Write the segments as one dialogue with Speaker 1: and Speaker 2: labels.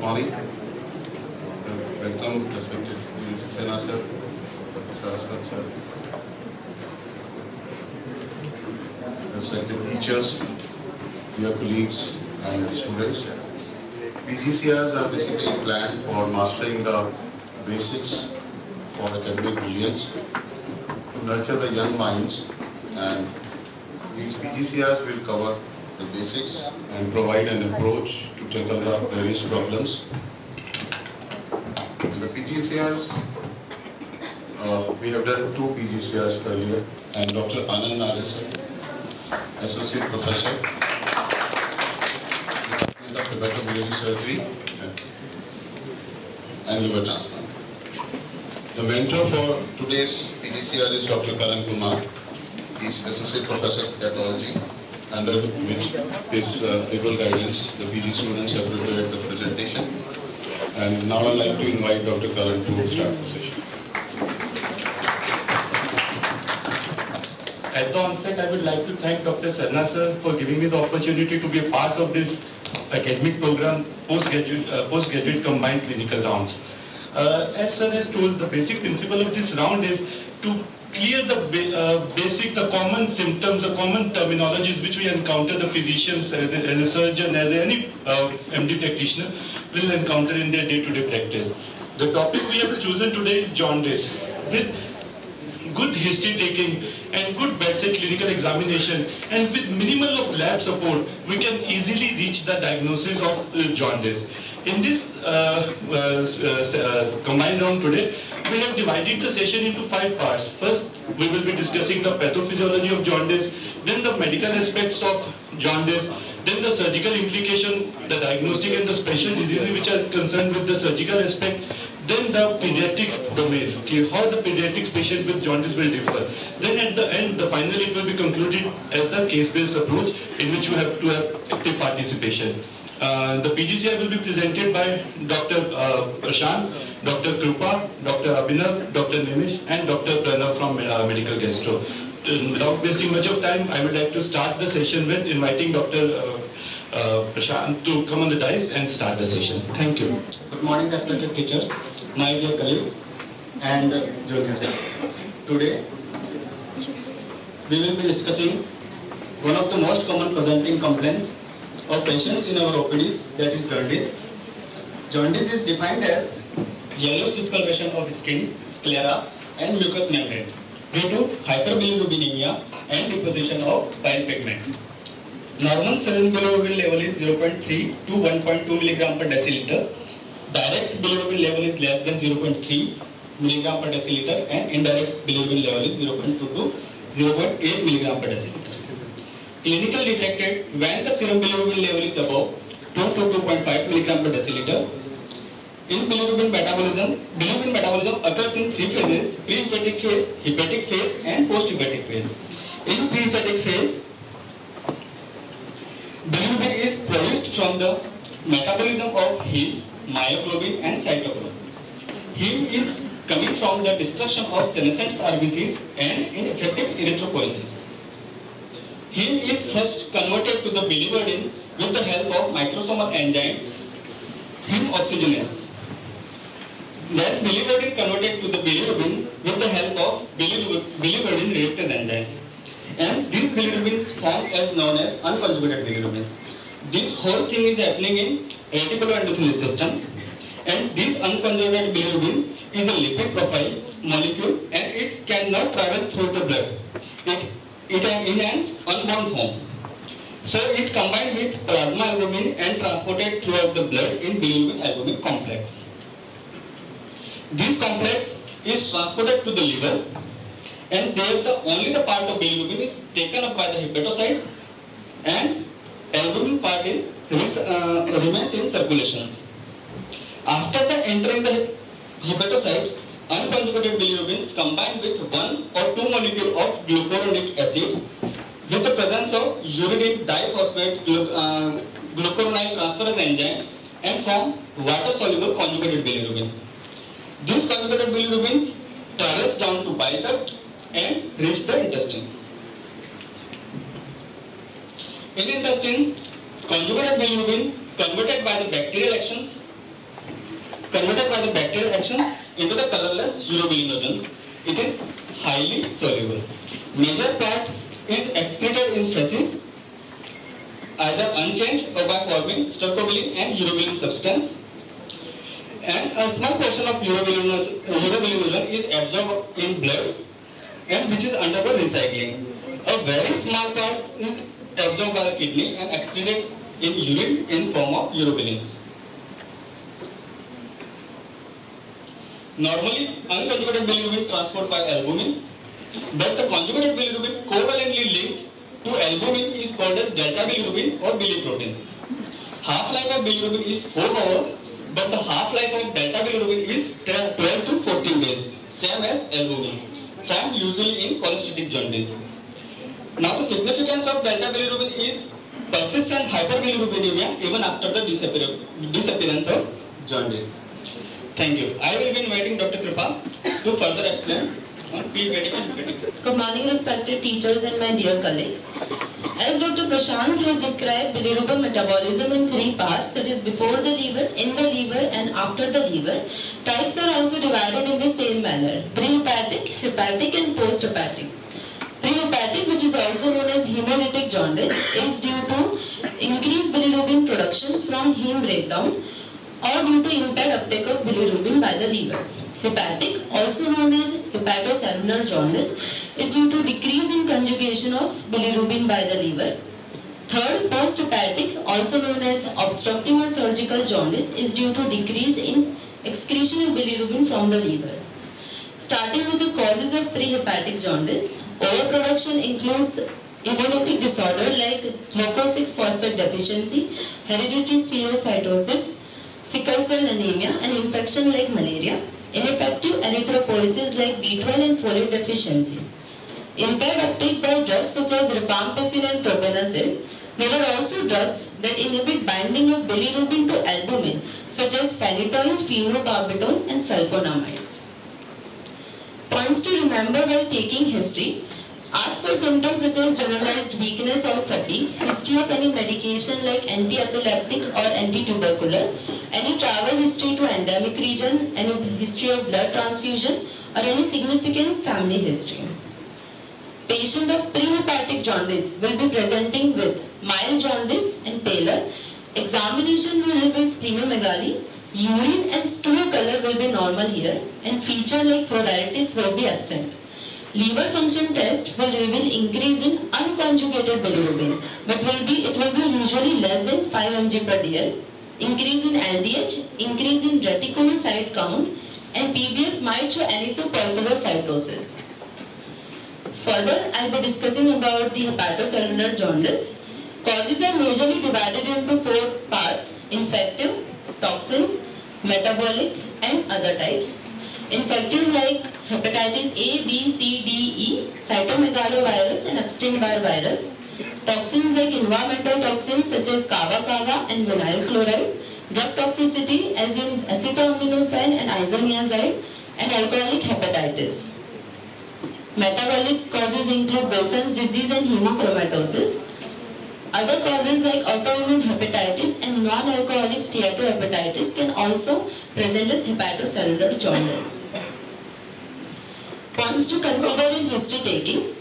Speaker 1: morning. Welcome, respected Saxena sir, Professor Aswat sir, respected teachers, dear colleagues and students. PGCRs are basically planned for mastering the basics for academic brilliance, to nurture the young minds, and these PGCRs will cover the basics and provide an approach to tackle the various problems. In the PGCRs, we have done 2 PGCRs earlier, and Dr. Anand Nare sir, Associate Professor, Department of Hepatobiliary Surgery and Liver Transplant. The mentor for today's PGCR is Dr. Karan Kumar. He is Associate Professor of Pathology, under which his able guidance, the PG students have prepared the presentation. And now I'd like to invite Dr. Karan to start the session.
Speaker 2: At the onset, I would like to thank Dr. Sarna sir for giving me the opportunity to be a part of this academic program, postgraduate combined clinical rounds. As sir has told, the basic principle of this round is to clear the common symptoms, the common terminologies which we encounter, the physicians, as a surgeon, as any MD practitioner will encounter in their day-to-day practice. The topic we have chosen today is jaundice. With good history taking and good bedside clinical examination and with minimal of lab support, we can easily reach the diagnosis of jaundice. In this combined round today, we have divided the session into 5 parts. First, we will be discussing the pathophysiology of jaundice, then the medical aspects of jaundice, then the surgical implication, the diagnostic and the special diseases which are concerned with the surgical aspect, then the pediatric domain, how the pediatric patient with jaundice will differ. Then at the end, finally it will be concluded as the case-based approach in which you have to have active participation. The PGCR will be presented by Dr. Prashant, Dr. Krupa, Dr. Abhinav, Dr. Nimish and Dr. Pranav from Medical Gastro. Without wasting much of time, I would like to start the session with inviting Dr. Prashant to come on the dais and start the session. Thank you.
Speaker 3: Good morning, respected teachers, my dear colleagues and juniors. Today, we will be discussing one of the most common presenting complaints of patients in our OPDs, that is jaundice. Jaundice is defined as yellowish discoloration of skin, sclera and mucous membrane due to hyperbilirubinemia and deposition of bile pigment. Normal serum bilirubin level is 0.3 to 1.2 mg per deciliter. Direct bilirubin level is less than 0.3 mg per deciliter and indirect bilirubin level is 0.2 to 0.8 mg per deciliter. Clinically detected when the serum bilirubin level is above 2 to 2.5 mg per deciliter. In bilirubin metabolism occurs in 3 phases: pre-hepatic phase, hepatic phase and post-hepatic phase. In pre-hepatic phase, bilirubin is produced from the metabolism of heme, myoglobin and cytochrome. Heme is coming from the destruction of senescent RBCs and ineffective erythropoiesis. Heme is first converted to the biliverdin with the help of microsomal enzyme heme oxygenase. Then biliverdin converted to the bilirubin with the help of biliverdin reductase enzyme. And these bilirubins form as known as unconjugated bilirubin. This whole thing is happening in reticuloendothelial system, and this unconjugated bilirubin is a lipid profile molecule and it cannot travel through the blood. It in an unbound form. So it combined with plasma albumin and transported throughout the blood in bilirubin albumin complex. This complex is transported to the liver, and there only the part of bilirubin is taken up by the hepatocytes and albumin part remains in circulations. After entering the hepatocytes, unconjugated bilirubins combined with 1 or 2 molecules of glucuronic acids with the presence of uridine diphosphate glucuronide transferase enzyme and form water-soluble conjugated bilirubin. These conjugated bilirubins traverse down to bile duct and reach the intestine. In intestine, conjugated bilirubin converted by the bacterial actions converted by the bacterial actions into the colorless urobilinogens. It is highly soluble. Major part is excreted in feces, either unchanged or by forming stercobilin and urobilin substance. And a small portion of urobilinogen is absorbed in blood and which is undergo recycling. A very small part is absorbed by the kidney and excreted in urine in form of urobilins. Normally, unconjugated bilirubin is transported by albumin, but the conjugated bilirubin covalently linked to albumin is called as delta bilirubin or biliprotein. Half-life of bilirubin is 4 hours, but the half-life of delta bilirubin is 12 to 14 days, same as albumin, found usually in cholestatic jaundice. Now the significance of delta bilirubin is persistent hyperbilirubinemia even after the disappearance of jaundice. Thank you. I will be inviting Dr. Kripa to further explain on pre-hepatic and hepatic.
Speaker 4: Good morning, respected teachers and my dear colleagues. As Dr. Prashant has described bilirubin metabolism in 3 parts, that is before the liver, in the liver and after the liver, types are also divided in the same manner: pre-hepatic, hepatic and post-hepatic. Pre-hepatic, which is also known as hemolytic jaundice, is due to increased bilirubin production from heme breakdown or due to impaired uptake of bilirubin by the liver. Hepatic, also known as hepatocellular jaundice, is due to decrease in conjugation of bilirubin by the liver. Third, post-hepatic, also known as obstructive or surgical jaundice, is due to decrease in excretion of bilirubin from the liver. Starting with the causes of pre-hepatic jaundice, overproduction includes hemolytic disorder like glucose-6-phosphate deficiency, hereditary spherocytosis, sickle cell anemia, and infection like malaria, ineffective erythropoiesis like B12 and folate deficiency. Impaired uptake by drugs such as rifampicin and probenecid. There are also drugs that inhibit binding of bilirubin to albumin such as phenytoin, phenobarbital, and sulfonamides. Points to remember while taking history. Ask for symptoms such as generalized weakness or fatigue, history of any medication like anti-epileptic or anti-tubercular, any travel history to endemic region, any history of blood transfusion, or any significant family history. Patient of pre-hepatic jaundice will be presenting with mild jaundice and pallor. Examination will reveal splenomegaly. Urine and stool color will be normal here, and feature like pruritus will be absent. Liver function test will reveal increase in unconjugated bilirubin, but it will be usually less than 5 mg per dl. Increase in LDH, increase in reticulocyte count, and PBF might show anisoperculocytosis. Further, I will be discussing about the hepatocellular jaundice. Causes are majorly divided into 4 parts: infective, toxins, metabolic, and other types. Infective like hepatitis A, B, C, D, E, cytomegalovirus and Epstein-Barr virus. Toxins like environmental toxins such as kava and vinyl chloride. Drug toxicity as in acetaminophen and isoniazid, and alcoholic hepatitis. Metabolic causes include Wilson's disease and hemochromatosis. Other causes like autoimmune hepatitis and non-alcoholic steatohepatitis can also present as hepatocellular jaundice. Points to consider in history taking.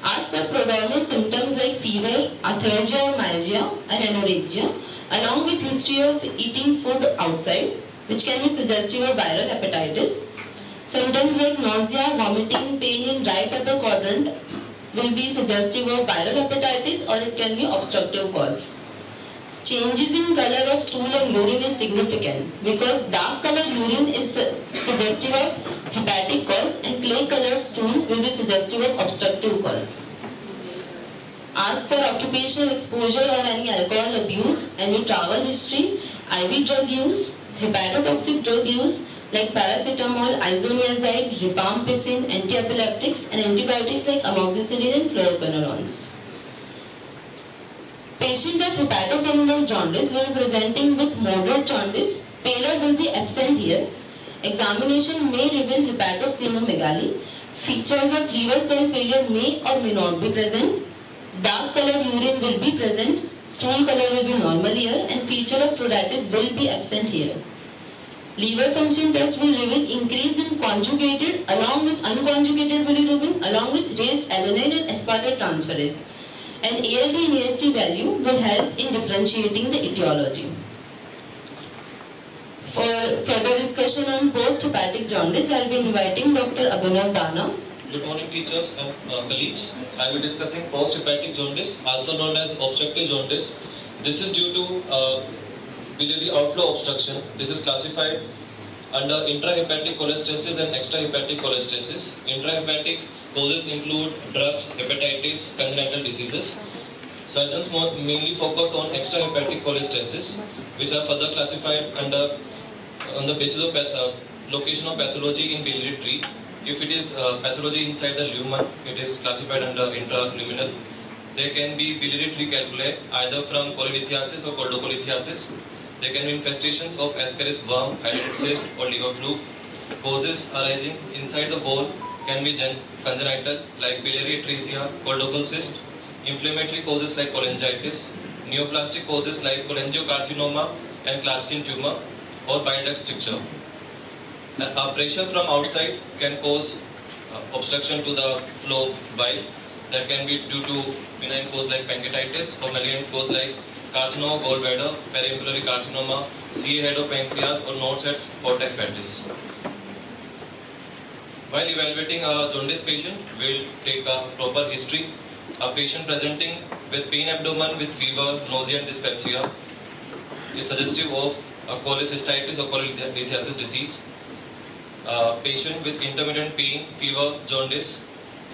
Speaker 4: Ask for predominant symptoms like fever, arthralgia or myalgia, and anorexia, along with history of eating food outside, which can be suggestive of viral hepatitis. Symptoms like nausea, vomiting, pain in right upper quadrant will be suggestive of viral hepatitis, or it can be obstructive cause. Changes in color of stool and urine is significant because dark colored urine is suggestive of hepatic cause and clay colored stool will be suggestive of obstructive cause. Ask for occupational exposure or any alcohol abuse, any travel history, IV drug use, hepatotoxic drug use like paracetamol, isoniazid, rifampicin, antiepileptics, and antibiotics like amoxicillin and fluoroquinolones. Patient of hepatocellular jaundice will be presenting with moderate jaundice. Pallor will be absent here. Examination may reveal hepatosplenomegaly. Features of liver cell failure may or may not be present. Dark colored urine will be present. Stool color will be normal here, and feature of pruritus will be absent here. Liver function test will reveal increase in conjugated along with unconjugated bilirubin along with raised alanine and aspartate transferase. An ALT and AST value will help in differentiating the etiology. For further discussion on post-hepatic jaundice, I will be inviting Dr. Abhinav Dana.
Speaker 5: Good morning, teachers and colleagues. I will be discussing post-hepatic jaundice, also known as obstructive jaundice. This is due to biliary outflow obstruction. This is classified under intrahepatic cholestasis and extrahepatic cholestasis. Intrahepatic causes include drugs, hepatitis, congenital diseases. Surgeons mainly focus on extrahepatic cholestasis, which are further classified on the basis of location of pathology in biliary tree. If it is pathology inside the lumen, it is classified under intraluminal. There can be biliary tree calculi either from cholelithiasis or coldocholithiasis. There can be infestations of Ascaris worm, hydatid cyst or liver fluke. Causes arising inside the bone can be congenital like biliary atresia, coldocol cyst. Inflammatory causes like cholangitis. Neoplastic causes like cholangiocarcinoma and Klatskin tumor or bile duct stricture. Pressure from outside can cause obstruction to the flow of bile. That can be due to benign cause like pancreatitis or malignant cause like carcinoma, gallbladder, periampullary carcinoma, CA head of pancreas or nodes at cortex fatis. While evaluating a jaundice patient, we will take a proper history. A patient presenting with pain abdomen with fever, nausea and dyspepsia is suggestive of a cholecystitis or cholelithiasis disease. Patient with intermittent pain, fever, jaundice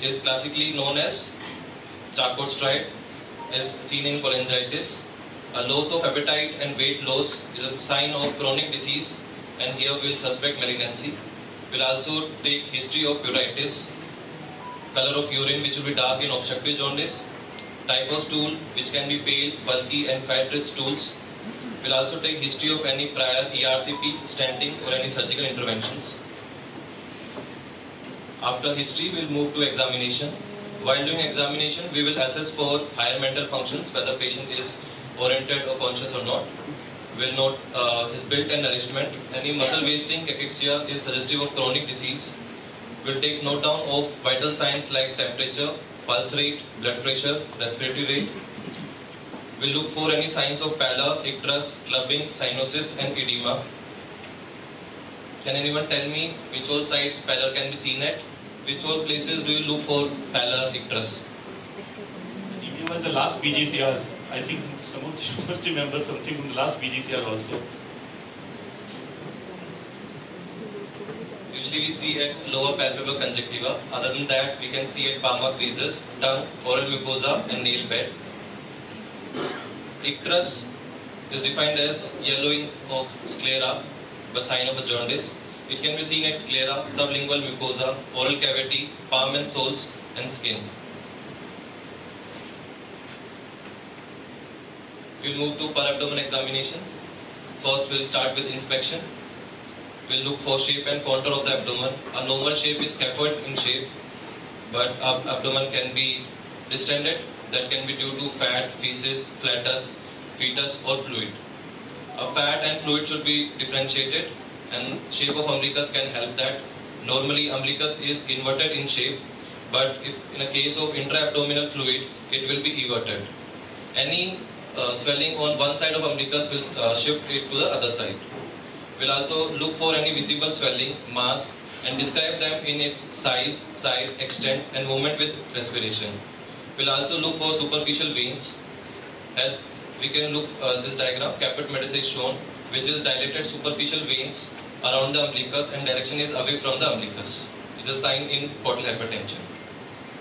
Speaker 5: is classically known as Charcot Stride, is seen in cholangitis. A loss of appetite and weight loss is a sign of chronic disease, and here we will suspect malignancy. We will also take history of pruritus, color of urine which will be dark in obstructive jaundice, type of stool which can be pale, bulky and fat-rich stools. We will also take history of any prior ERCP, stenting or any surgical interventions. After history, we will move to examination. While doing examination, we will assess for higher mental functions, whether patient is oriented or conscious or not. We will note his build and nourishment. Any muscle wasting, cachexia is suggestive of chronic disease. We will take note down of vital signs like temperature, pulse rate, blood pressure, respiratory rate. We will look for any signs of pallor, icterus, clubbing, cyanosis and edema. Can anyone tell me which all sites pallor can be seen at? Which all places do you look for pallor, icterus?
Speaker 2: Even in the last PGCR, I think some of you must remember something from the last PGCR also.
Speaker 5: Usually we see at lower palpebral conjunctiva. Other than that, we can see at palmar creases, tongue, oral mucosa and nail bed. Icterus is defined as yellowing of sclera, a sign of a jaundice. It can be seen at sclera, sublingual mucosa, oral cavity, palm and soles, and skin. We will move to per abdomen examination. First, we will start with inspection. We will look for shape and contour of the abdomen. A normal shape is scaphoid in shape, but abdomen can be distended. That can be due to fat, feces, flatus, fetus, or fluid. A fat and fluid should be differentiated, and shape of umbilicus can help that. Normally, umbilicus is inverted in shape, but if in a case of intra-abdominal fluid, it will be everted. Any swelling on one side of umbilicus will shift it to the other side. We'll also look for any visible swelling, mass, and describe them in its size, extent, and movement with respiration. We'll also look for superficial veins. As we can look this diagram, caput medusae is shown, which is dilated superficial veins around the umbilicus and direction is away from the umbilicus. It's a sign in portal hypertension.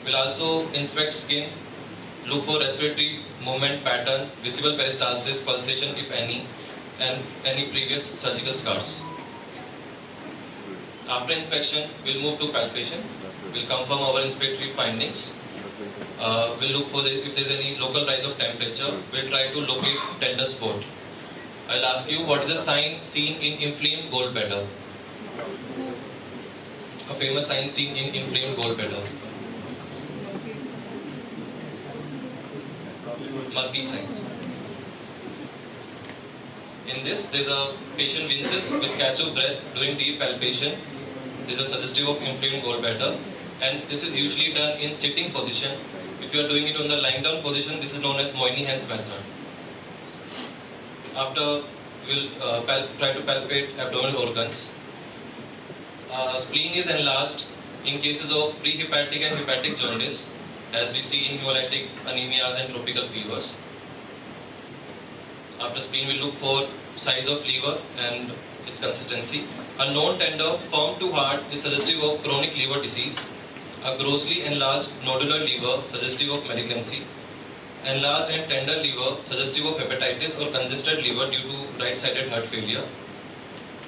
Speaker 5: We'll also inspect skin, look for respiratory movement pattern, visible peristalsis, pulsation if any, and any previous surgical scars. After inspection, we'll move to palpation. We'll confirm our inspectory findings. We'll look for if there's any local rise of temperature. We'll try to locate tender spot. I'll ask you, what is the sign seen in inflamed gallbladder? A famous sign seen in inflamed gallbladder. Murphy signs. In this, there is a patient winces with catch of breath during deep palpation. This is suggestive of inflamed gallbladder, and this is usually done in sitting position. If you are doing it on the lying down position, this is known as Moynihan's method. After, we'll try to palpate abdominal organs. Spleen is enlarged in cases of prehepatic and hepatic jaundice, as we see in hemolytic anemias and tropical fevers. After spleen, we look for size of liver and its consistency. A non-tender, firm to hard is suggestive of chronic liver disease. A grossly enlarged nodular liver suggestive of malignancy. Enlarged and tender liver suggestive of hepatitis or congested liver due to right-sided heart failure.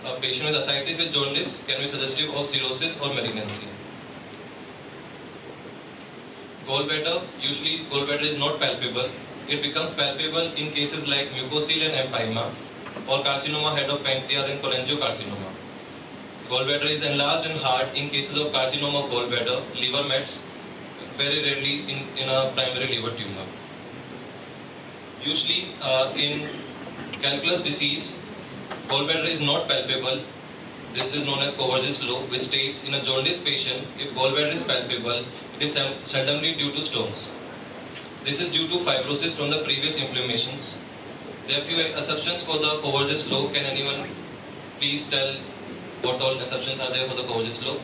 Speaker 5: A patient with ascites with jaundice can be suggestive of cirrhosis or malignancy. Gallbladder, usually gallbladder is not palpable. It becomes palpable in cases like mucocele and empyema or carcinoma head of pancreas and cholangiocarcinoma. Gallbladder is enlarged and hard in cases of carcinoma of gallbladder, liver mets, very rarely in a primary liver tumor. Usually in calculous disease, gallbladder is not palpable. This is known as Coverge's law, which states in a jaundice patient, if gallbladder is palpable, it is seldomly due to stones. This is due to fibrosis from the previous inflammations. There are few assumptions for the Coverge's law. Can anyone please tell what all assumptions are there for the Coverge's law?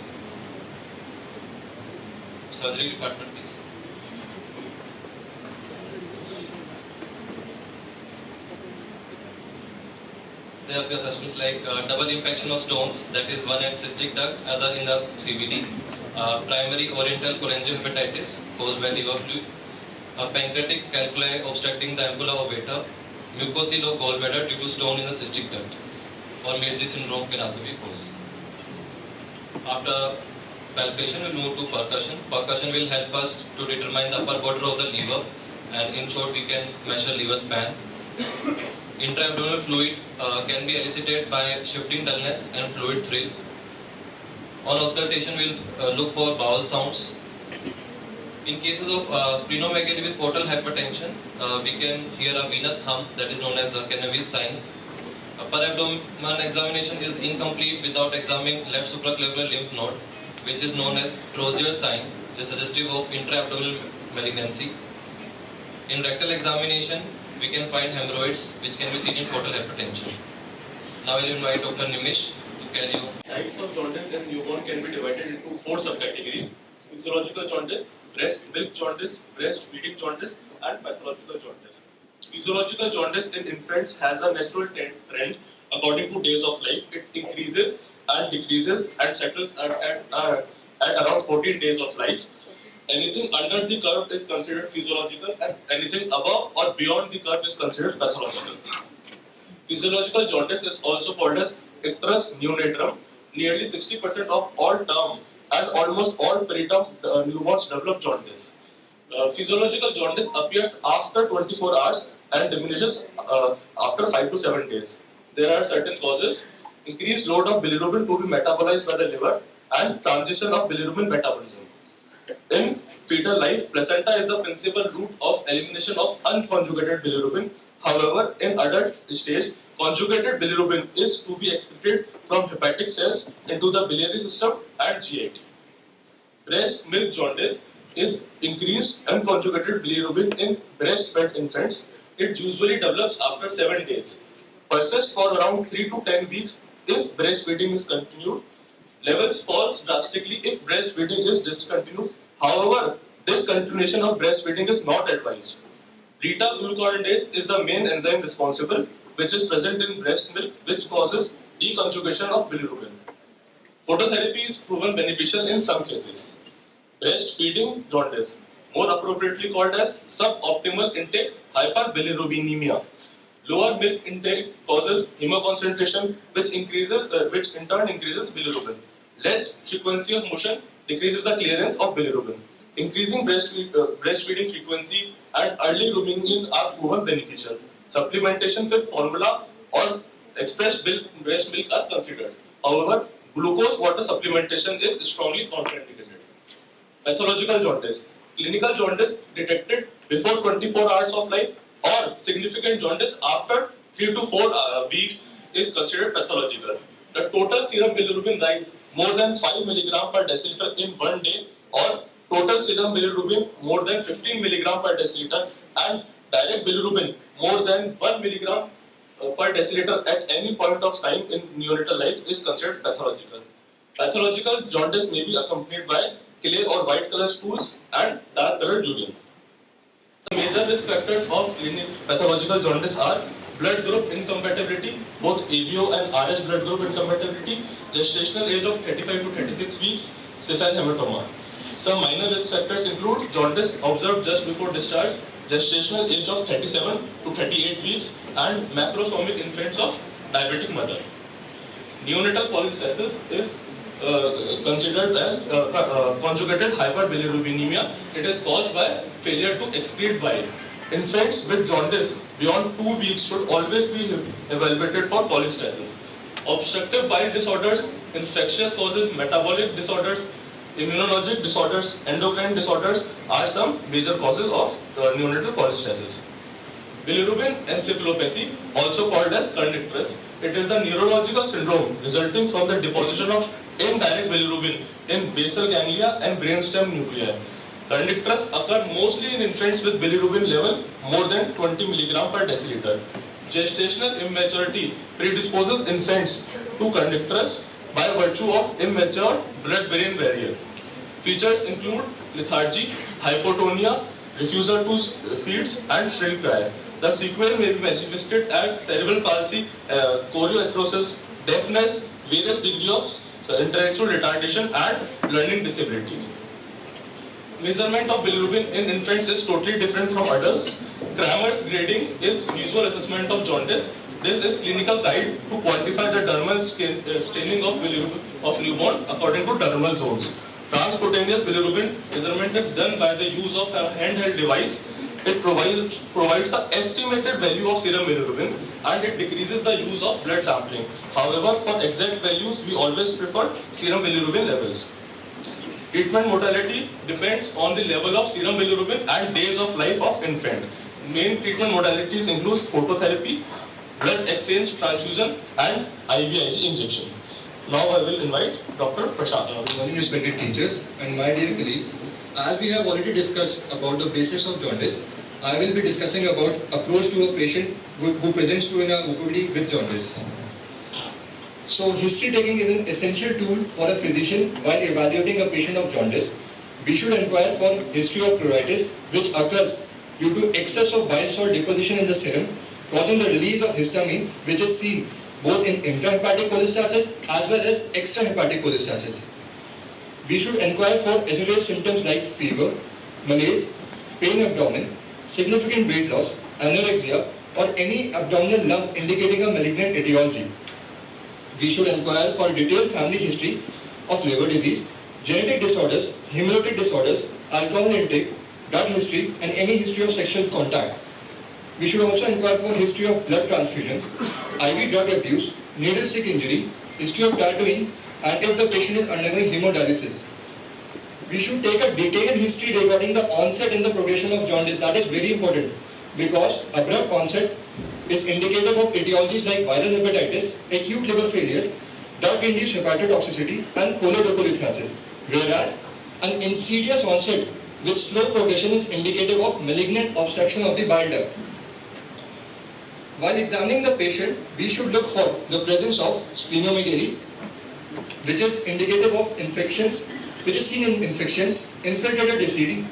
Speaker 5: Surgery department, please. There are few assumptions like double infection of stones, that is one at cystic duct, other in the CVD. Primary oriental cholangiohepatitis caused by liver fluid. Pancreatic calculi obstructing the ampulla of Vater. Mucocele of gallbladder due to stone in the cystic duct. Or Mersey syndrome can also be caused. After palpation, we'll move to percussion. Percussion will help us to determine the upper border of the liver, and in short, we can measure liver span. Intra-abdominal fluid can be elicited by shifting dullness and fluid thrill. On auscultation, we'll look for bowel sounds. In cases of splenomegaly with portal hypertension, we can hear a venous hum, that is known as the Kennedy's sign. Per abdomen examination is incomplete without examining left supraclavicular lymph node, which is known as Crozier's sign, is suggestive of intra-abdominal malignancy. In rectal examination, we can find hemorrhoids, which can be seen in portal hypertension. Now I will invite Dr. Nimish to carry on.
Speaker 6: Types of jaundice in newborn can be divided into 4 subcategories: physiological jaundice, breast milk jaundice, breastfeeding jaundice, and pathological jaundice. Physiological jaundice in infants has a natural trend according to days of life. It increases and decreases and settles at around 14 days of life. Anything under the curve is considered physiological, and anything above or beyond the curve is considered pathological. Physiological jaundice is also called as icterus neonatum. Nearly 60% of all term and almost all preterm newborns develop jaundice. Physiological jaundice appears after 24 hours and diminishes after 5 to 7 days. There are certain causes: increased load of bilirubin to be metabolized by the liver and transition of bilirubin metabolism. In fetal life, placenta is the principal route of elimination of unconjugated bilirubin. However, in adult stage, conjugated bilirubin is to be excreted from hepatic cells into the biliary system and GIT. Breast milk jaundice is increased unconjugated bilirubin in breastfed infants. It usually develops after 7 days. Persists for around 3 to 10 weeks if breastfeeding is continued. Levels fall drastically if breastfeeding is discontinued. However, discontinuation of breastfeeding is not advised. Beta-glucuronidase is the main enzyme responsible, which is present in breast milk, which causes deconjugation of bilirubin. Phototherapy is proven beneficial in some cases. Breastfeeding jaundice, more appropriately called as suboptimal intake hyperbilirubinemia. Lower milk intake causes hemoconcentration, which in turn increases bilirubin. Less frequency of motion decreases the clearance of bilirubin. Increasing breastfeeding frequency and early weaning are proven beneficial. Supplementation with formula or expressed breast milk are considered. However, glucose water supplementation is strongly contraindicated. Pathological jaundice. Clinical jaundice detected before 24 hours of life or significant jaundice after 3 to 4 weeks is considered pathological. The total serum bilirubin rise more than 5 milligram per deciliter in one day, or total serum bilirubin more than 15 milligram per deciliter, and direct bilirubin more than 1 milligram per deciliter at any point of time in neonatal life is considered pathological. Pathological jaundice may be accompanied by clear or white color stools and dark colored urine. The major risk factors of pathological jaundice are blood group incompatibility, both ABO and RH blood group incompatibility, gestational age of 35 to 36 weeks, cephalhematoma. Some minor risk factors include jaundice observed just before discharge, gestational age of 37 to 38 weeks, and macrosomic infants of diabetic mother. Neonatal cholestasis is considered as conjugated hyperbilirubinemia. It is caused by failure to excrete bile. Infants with jaundice beyond 2 weeks should always be evaluated for cholestasis. Obstructive bile disorders, infectious causes, metabolic disorders, immunologic disorders, endocrine disorders are some major causes of neonatal cholestasis. Bilirubin encephalopathy, also called as kernicterus, it is the neurological syndrome resulting from the deposition of indirect bilirubin in basal ganglia and brainstem nuclei. Kernicterus occur mostly in infants with bilirubin level more than 20 milligram per deciliter. Gestational immaturity predisposes infants to kernicterus by virtue of immature blood-brain barrier. Features include lethargy, hypotonia, refusal to feeds, and shrill cry. The sequelae may be manifested as cerebral palsy, chorioarthrosis, deafness, various degrees of intellectual retardation, and learning disabilities. Measurement of bilirubin in infants is totally different from adults. Kramer's grading is visual assessment of jaundice. This is clinical guide to quantify the dermal staining of bilirubin of newborn according to dermal zones. Transcutaneous bilirubin measurement is done by the use of a handheld device. It provides the estimated value of serum bilirubin, and it decreases the use of blood sampling. However, for exact values, we always prefer serum bilirubin levels. Treatment modality depends on the level of serum bilirubin and days of life of infant. Main treatment modalities include phototherapy, blood exchange transfusion, and IVIG injection. Now I will invite Dr. Prashant.
Speaker 7: Good morning, respected teachers and my dear colleagues. As we have already discussed about the basics of jaundice, I will be discussing about approach to a patient who presents to in a OPD with jaundice. So, history taking is an essential tool for a physician while evaluating a patient of jaundice. We should inquire for history of pruritus, which occurs due to excess of bile salt deposition in the serum, causing the release of histamine, which is seen both in intrahepatic cholestasis as well as extrahepatic cholestasis. We should inquire for associated symptoms like fever, malaise, pain abdomen, significant weight loss, anorexia, or any abdominal lump indicating a malignant etiology. We should inquire for detailed family history of liver disease, genetic disorders, hemolytic disorders, alcohol intake, gut history, and any history of sexual contact. We should also inquire for history of blood transfusions, IV drug abuse, needle stick injury, history of tattooing, and if the patient is undergoing hemodialysis. We should take a detailed history regarding the onset and the progression of jaundice. That is very important because abrupt onset is indicative of etiologies like viral hepatitis, acute liver failure, drug-induced hepatotoxicity, and choledocholithiasis, whereas an insidious onset with slow progression is indicative of malignant obstruction of the bile duct. While examining the patient, we should look for the presence of splenomegaly, which is indicative of infections, which is seen in infections, infiltrated disease,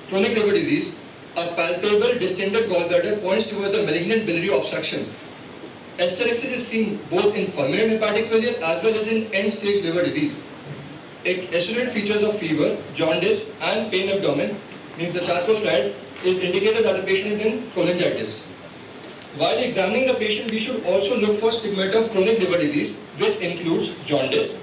Speaker 7: chronic liver disease. A palpable distended gallbladder points towards a malignant biliary obstruction. Asterixis is seen both in fulminant hepatic failure as well as in end-stage liver disease. Associated features of fever, jaundice, and pain abdomen means the Charcot triad is indicative that the patient is in cholangitis. While examining the patient, we should also look for stigmata of chronic liver disease, which includes jaundice,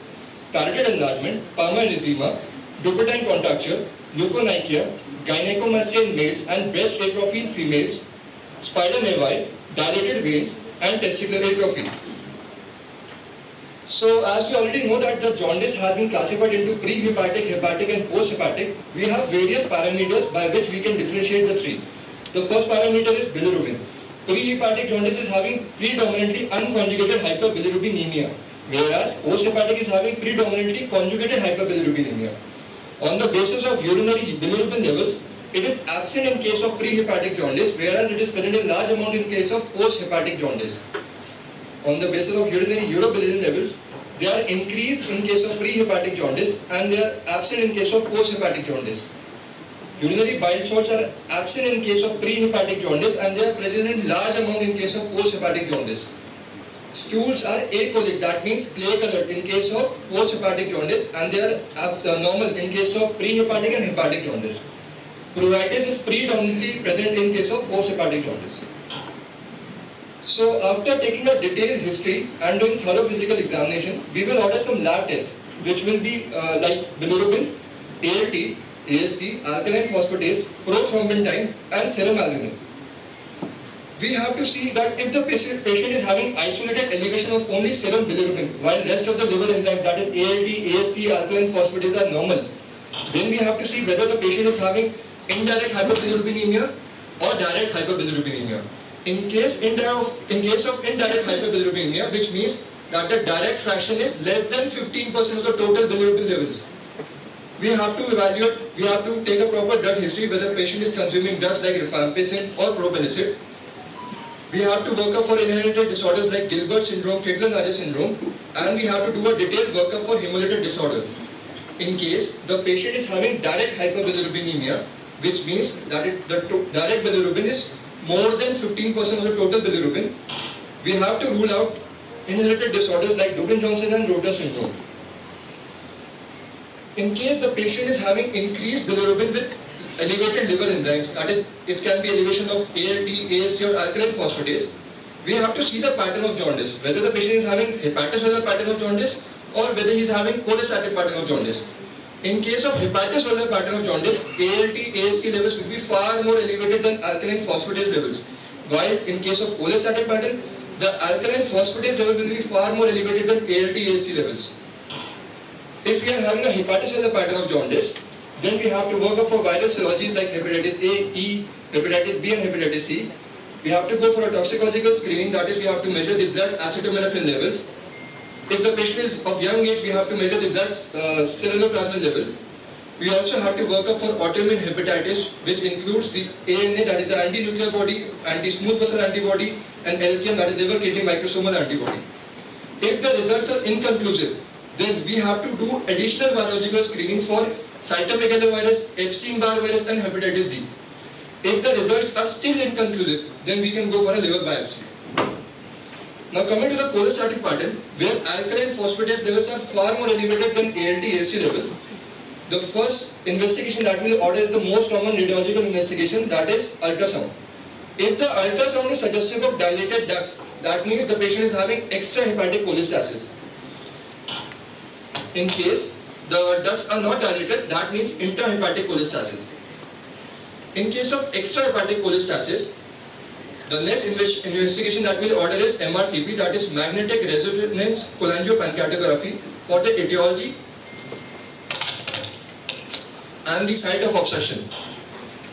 Speaker 7: parotid enlargement, palmar edema, Dupuytren contracture, leukonychia, gynecomastia in males, and breast atrophy in females, spider nevi, dilated veins, and testicular atrophy. So, as we already know that the jaundice has been classified into pre-hepatic, hepatic, and post-hepatic, we have various parameters by which we can differentiate the three. The first parameter is bilirubin. Pre-hepatic jaundice is having predominantly unconjugated hyperbilirubinemia, whereas post-hepatic is having predominantly conjugated hyperbilirubinemia. On the basis of urinary bilirubin levels, it is absent in case of pre-hepatic jaundice, whereas it is present in large amount in case of post-hepatic jaundice. On the basis of urinary urobilin levels, they are increased in case of pre-hepatic jaundice and they are absent in case of post-hepatic jaundice. Urinary bile salts are absent in case of pre-hepatic jaundice and they are present in large amount in case of post-hepatic jaundice. Stools are acholic, that means clay colored in case of post-hepatic jaundice and they are normal in case of pre-hepatic and hepatic jaundice. Pruritus is predominantly present in case of post-hepatic jaundice. So after taking a detailed history and doing thorough physical examination, we will order some lab tests which will be like bilirubin, ALT, AST, alkaline phosphatase, prothrombin, and serum albumin. We have to see that if the patient is having isolated elevation of only serum bilirubin while rest of the liver enzymes, that is ALT, AST, alkaline phosphatase are normal, then we have to see whether the patient is having indirect hyperbilirubinemia or direct hyperbilirubinemia. In case of indirect hyperbilirubinemia, which means that the direct fraction is less than 15% of the total bilirubin levels, we have to evaluate, we have to take a proper drug history whether the patient is consuming drugs like rifampicin or probenecid. We have to work up for inherited disorders like Gilbert syndrome, Crigler-Najjar syndrome, and we have to do a detailed workup for hemolytic disorder. In case the patient is having direct hyperbilirubinemia, which means that the direct bilirubin is more than 15% of the total bilirubin, we have to rule out inherited disorders like Dubin-Johnson and Rotor syndrome. In case the patient is having increased bilirubin with elevated liver enzymes, that is, it can be elevation of ALT, AST or alkaline phosphatase, we have to see the pattern of jaundice, whether the patient is having hepatocellular pattern of jaundice or whether he is having cholestatic pattern of jaundice. In case of hepatocellular pattern of jaundice, ALT, AST levels will be far more elevated than alkaline phosphatase levels, while in case of cholestatic pattern, the alkaline phosphatase level will be far more elevated than ALT, AST levels. If we are having a hepatocellular pattern of jaundice, then we have to work up for viral serologies like hepatitis A, E, hepatitis B and hepatitis C. We have to go for a toxicological screening, that is we have to measure the blood acetaminophen levels. If the patient is of young age, we have to measure the blood ceruloplasmin level. We also have to work up for autoimmune hepatitis, which includes the ANA, that is the anti-nuclear body, anti-smooth muscle antibody, and LKM, that is liver kidney microsomal antibody. If the results are inconclusive, then we have to do additional virological screening for cytomegalovirus, Epstein-Barr virus and hepatitis D. If the results are still inconclusive, then we can go for a liver biopsy. Now coming to the cholestatic pattern, where alkaline phosphatase levels are far more elevated than ALT, AST level, the first investigation that we will order is the most common radiological investigation, that is ultrasound. If the ultrasound is suggestive of dilated ducts, that means the patient is having extrahepatic cholestasis. In case the ducts are not dilated, that means intrahepatic cholestasis. In case of extrahepatic cholestasis, the next investigation that we will order is MRCP, that is magnetic resonance cholangiopancreatography, for the etiology and the site of obstruction.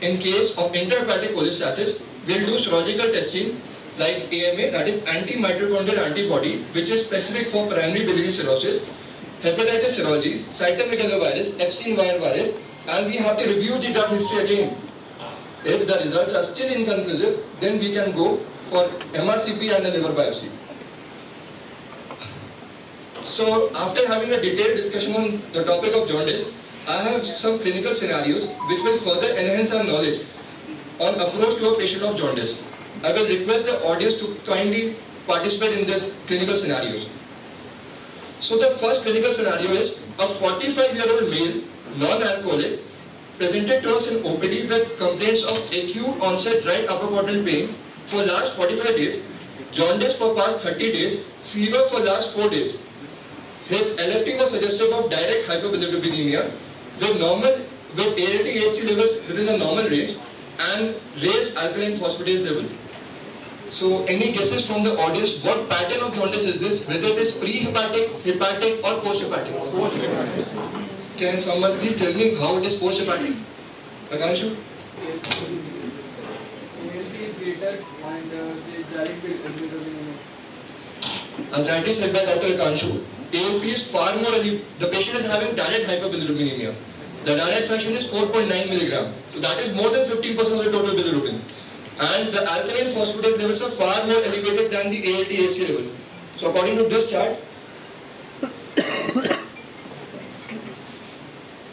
Speaker 7: In case of intrahepatic cholestasis, we will do serological testing like AMA, that is anti-mitochondrial antibody, which is specific for primary biliary cirrhosis, hepatitis serology, cytomegalovirus, Epstein-Barr virus, and we have to review the drug history again. If the results are still inconclusive, then we can go for MRCP and a liver biopsy. So after having a detailed discussion on the topic of jaundice, I have some clinical scenarios which will further enhance our knowledge on approach to a patient of jaundice. I will request the audience to kindly participate in these clinical scenarios. So the first clinical scenario is a 45-year-old male, non-alcoholic, presented to us in OPD with complaints of acute onset right upper quadrant pain for last 45 days, jaundice for past 30 days, fever for last 4 days. His LFT was suggestive of direct hyperbilirubinemia with ALT AST levels within the normal range and raised alkaline phosphatase level. So any guesses from the audience, what pattern of jaundice is this, whether it is pre-hepatic, hepatic or post-hepatic? Post-hepatic. Can someone please tell me how it is post-hepatic? Akanshu?
Speaker 8: ALT is greater and
Speaker 7: As rightly said by Dr. Akanshu, ALP is far more, the patient is having direct hyperbilirubinemia. The direct fraction is 4.9 milligram. So that is more than 15% of the total bilirubin. And the alkaline phosphatase levels are far more elevated than the ALT-AST levels. So according to this chart,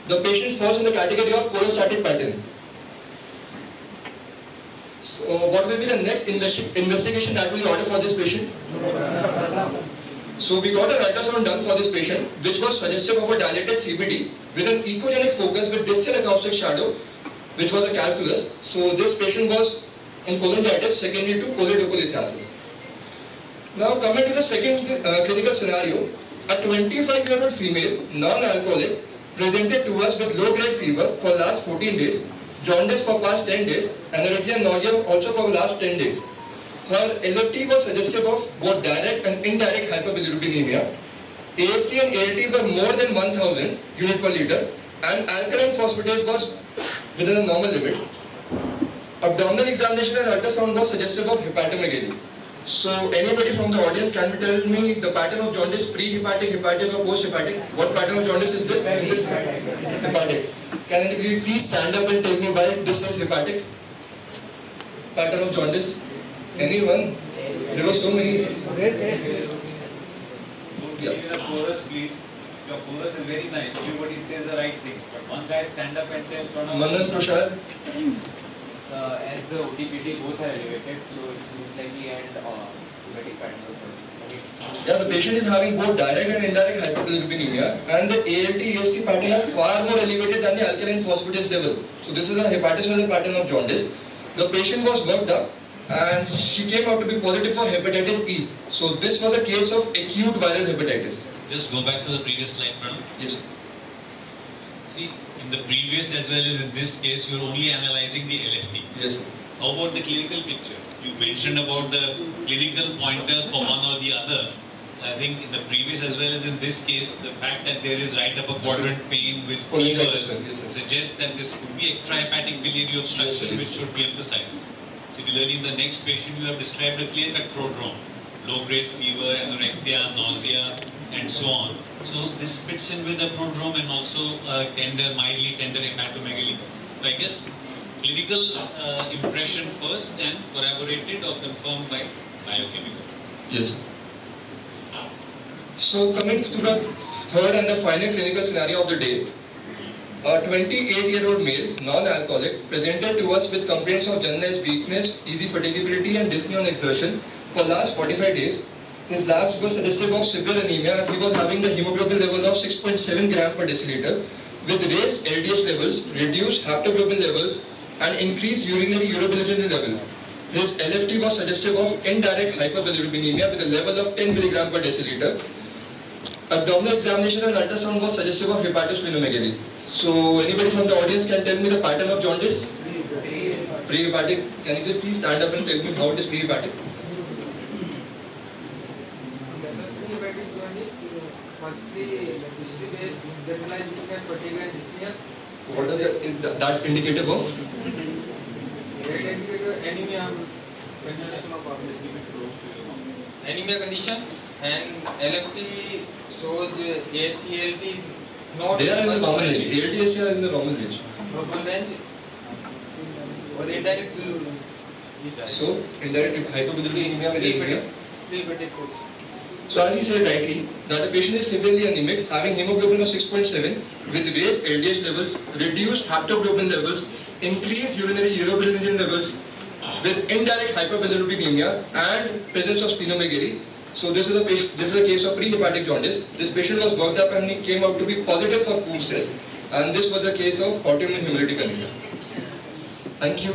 Speaker 7: the patient falls in the category of cholestatic pattern. So what will be the next investigation that we will order for this patient? So we got an ultrasound done for this patient, which was suggestive of a dilated CBD with an echogenic focus with distal acoustic shadow, which was a calculus. So this patient was in cholangitis secondary to choledocholithiasis. Now coming to the second clinical scenario, a 25-year-old female, non-alcoholic, presented to us with low-grade fever for last 14 days, jaundice for past 10 days, anorexia and nausea also for last 10 days. Her LFT was suggestive of both direct and indirect hyperbilirubinemia. AST and ALT were more than 1000 unit per liter, and alkaline phosphatase was within a normal limit. Abdominal examination and ultrasound was suggestive of hepatomegaly. So anybody from the audience can tell me the pattern of jaundice, pre-hepatic, hepatic or post-hepatic? What pattern of jaundice is this? In this hepatic. Can anybody please stand up and tell me why this is hepatic? Pattern of jaundice? Anyone? There were so many.
Speaker 8: Your chorus, please. Your chorus is very nice. Everybody says the right things, but one guy stand up and tell Pranav.
Speaker 7: Manan Tushar.
Speaker 8: As the OTPT both are elevated, so it seems like he had hepatic pattern of jaundice.
Speaker 7: Yeah, the patient is having both direct and indirect hyperbilirubinemia, and the ALT-AST pattern are far more elevated than the alkaline phosphatase level. So this is a hepatocellular pattern of jaundice. The patient was worked up, and she came out to be positive for hepatitis E. So this was a case of acute viral hepatitis.
Speaker 9: Just go back to the previous slide, Pranav.
Speaker 7: Yes.
Speaker 9: See, in the previous as well as in this case, you're only analyzing the LFT.
Speaker 7: Yes.
Speaker 9: How about the clinical picture? You mentioned about the clinical pointers for one or the other. I think in the previous as well as in this case, the fact that there is right upper quadrant pain with fever suggests that this could be extrahepatic biliary obstruction, which should be emphasized. Similarly, in the next patient, you have described a clear-cut prodrome, low-grade fever, anorexia, nausea, and so on. So this fits in with the prodrome and also mildly tender hepatomegaly. So I guess clinical impression first and corroborated or confirmed by biochemical.
Speaker 7: Yes. So coming to the third and the final clinical scenario of the day, a 28-year-old male, non-alcoholic, presented to us with complaints of generalized weakness, easy fatigability and dyspnea on exertion for last 45 days. His labs were suggestive of severe anemia as he was having the hemoglobin level of 6.7 gram per deciliter with raised LDH levels, reduced haptoglobin levels and increased urinary urobilin levels. His LFT was suggestive of indirect hyperbilirubinemia with a level of 10 mg per deciliter. Abdominal examination and ultrasound was suggestive of hepatosplenomegaly. So anybody from the audience can tell me the pattern of jaundice? Pre-hepatic. Can you just please stand up and tell me how it is pre-hepatic?
Speaker 10: Firstly, history-based generalized weakness, fatigue and dyspnea.
Speaker 7: What does that, is that indicative of?
Speaker 10: It indicates anemia anemia condition, and LFT shows AST, ALT not.
Speaker 7: They are in the normal range. ALT-AST are in the normal range.
Speaker 10: Normal range or indirect.
Speaker 7: So indirect hyperbilirubinemia with anemia.
Speaker 10: Pre-hepatic.
Speaker 7: So as he said rightly, that the patient is severely anemic, having hemoglobin of 6.7 with raised LDH levels, reduced haptoglobin levels, increased urinary urobilin levels, with indirect hyperbilirubinemia and presence of splenomegaly. So this is a case of pre-hepatic jaundice. This patient was worked up and he came out to be positive for Coombs test, and this was a case of autoimmune hemolytic anemia. Thank you.